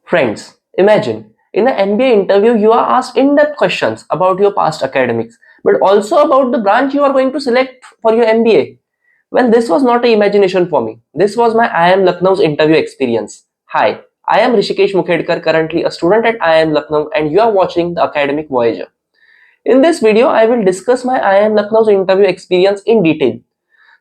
Friends, imagine in an MBA interview, you are asked in depth questions about your past academics, but also about the branch you are going to select for your MBA. Well, this was not an imagination for me. This was my IIM Lucknow's interview experience. Hi, I am Rishikesh Mukherkar, currently a student at IIM Lucknow, and you are watching the Academic Voyager. In this video, I will discuss my IIM Lucknow's interview experience in detail.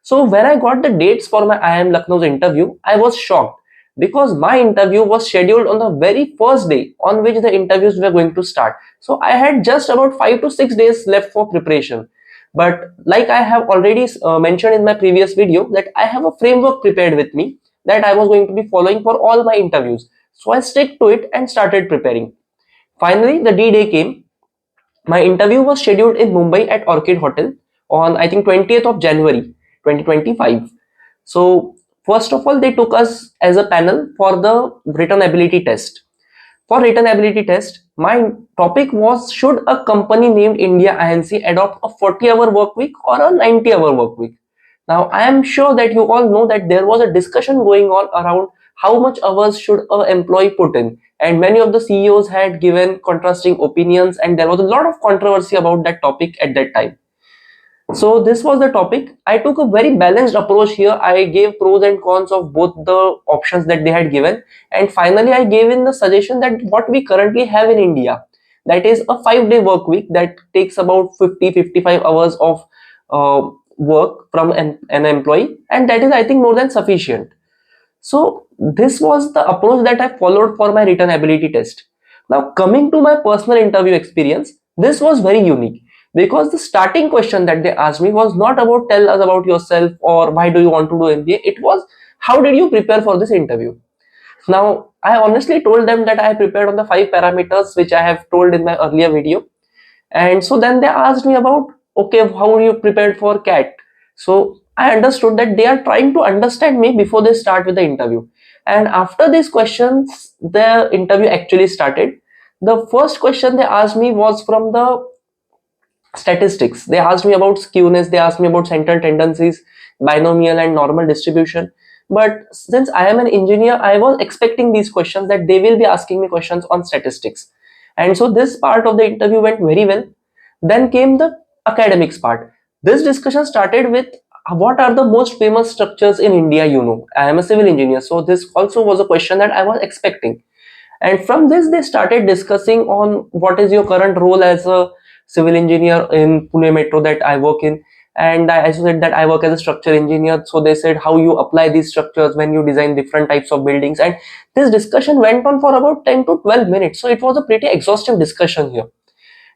So when I got the dates for my IIM Lucknow's interview, I was shocked because my interview was scheduled on the very first day on which the interviews were going to start. So I had just about 5 to 6 days left for preparation. But like I have already mentioned in my previous video, that I have a framework prepared with me that I was going to be following for all my interviews. So I stick to it and started preparing. Finally, the D-Day came. My interview was scheduled in Mumbai at Orchid Hotel on I think 20th of January 2025. So first of all, they took us as a panel for the written ability test. For written ability test, my topic was, should a company named India Inc. adopt a 40-hour work week or a 90-hour work week? Now, I am sure that you all know that there was a discussion going on around how much hours should an employee put in, and many of the CEOs had given contrasting opinions, and there was a lot of controversy about that topic at that time. So this was the topic. I took a very balanced approach here. I gave pros and cons of both the options that they had given, and finally I gave in the suggestion that what we currently have in India, that is a 5-day work week that takes about 50-55 hours of work from an employee, and that is, I think, more than sufficient. So this was the approach that I followed for my written ability test. Now coming to my personal interview experience, this was very unique because the starting question that they asked me was not about tell us about yourself or why do you want to do MBA. It was, how did you prepare for this interview? Now I honestly told them that I prepared on the 5 parameters which I have told in my earlier video. And so then they asked me about, okay, how you prepared for CAT? So I understood that they are trying to understand me before they start with the interview. And after these questions, the interview actually started. The first question they asked me was from the statistics. They asked me about skewness, they asked me about central tendencies, binomial and normal distribution. But since I am an engineer, I was expecting these questions, that they will be asking me questions on statistics. And so this part of the interview went very well. Then came the academics part. This discussion started with, what are the most famous structures in India? I am a civil engineer, so this also was a question that I was expecting. And from this, they started discussing on what is your current role as a civil engineer in Pune Metro that I work in. And I also said that I work as a structural engineer. So they said how you apply these structures when you design different types of buildings. And this discussion went on for about 10 to 12 minutes. So it was a pretty exhaustive discussion here.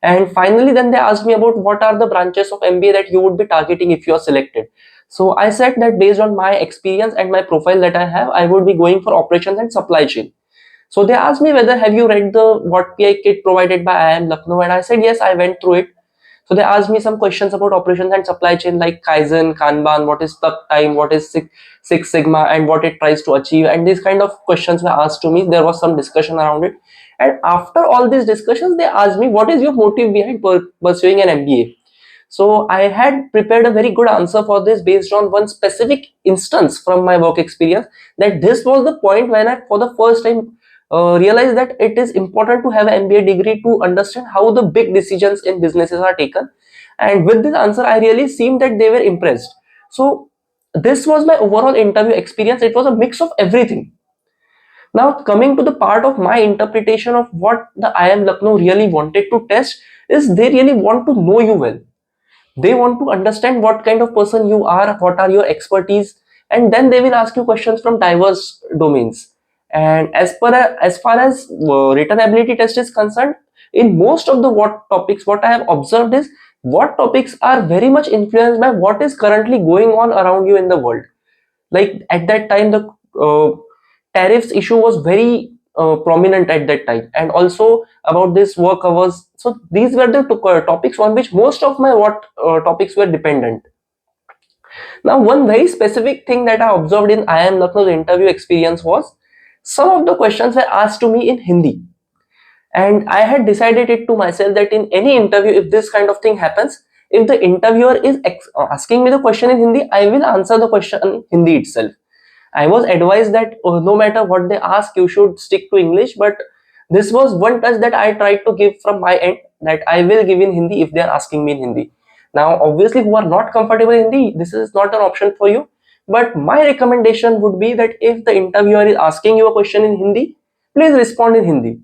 And finally, then they asked me about what are the branches of MBA that you would be targeting if you are selected. So I said that based on my experience and my profile that I have, I would be going for operations and supply chain. So they asked me whether have you read the what PI kit provided by IIM Lucknow, and I said yes, I went through it. So they asked me some questions about operations and supply chain like Kaizen, Kanban, what is stuck time, what is Six Sigma, and what it tries to achieve. And these kind of questions were asked to me. There was some discussion around it. And after all these discussions, they asked me, what is your motive behind pursuing an MBA? So I had prepared a very good answer for this based on one specific instance from my work experience, that this was the point when I for the first time realized that it is important to have an MBA degree to understand how the big decisions in businesses are taken. And with this answer, I really seemed that they were impressed. So this was my overall interview experience. It was a mix of everything. Now coming to the part of my interpretation of what the IIM Lucknow really wanted to test, is they really want to know you well. They want to understand what kind of person you are, what are your expertise, and then they will ask you questions from diverse domains. And as far as written ability test is concerned, in most of the what topics, what I have observed is, what topics are very much influenced by what is currently going on around you in the world. Like at that time, the tariffs issue was very prominent at that time, and also about this work hours. So these were the topics on which most of my what topics were dependent. Now one very specific thing that I observed in IIM Lucknow's interview experience was, some of the questions were asked to me in Hindi, and I had decided it to myself that in any interview, if this kind of thing happens, if the interviewer is asking me the question in Hindi, I will answer the question in Hindi itself. I was advised that no matter what they ask, you should stick to English. But this was one touch that I tried to give from my end, that I will give in Hindi if they are asking me in Hindi. Now, obviously, who are not comfortable in Hindi, this is not an option for you. But my recommendation would be that if the interviewer is asking you a question in Hindi, please respond in Hindi.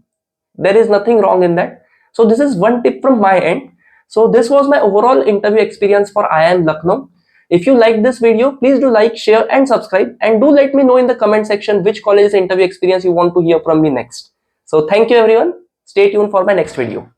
There is nothing wrong in that. So this is one tip from my end. So this was my overall interview experience for IIM Lucknow. If you like this video, please do like, share and subscribe, and do let me know in the comment section which college's interview experience you want to hear from me next. So thank you everyone. Stay tuned for my next video.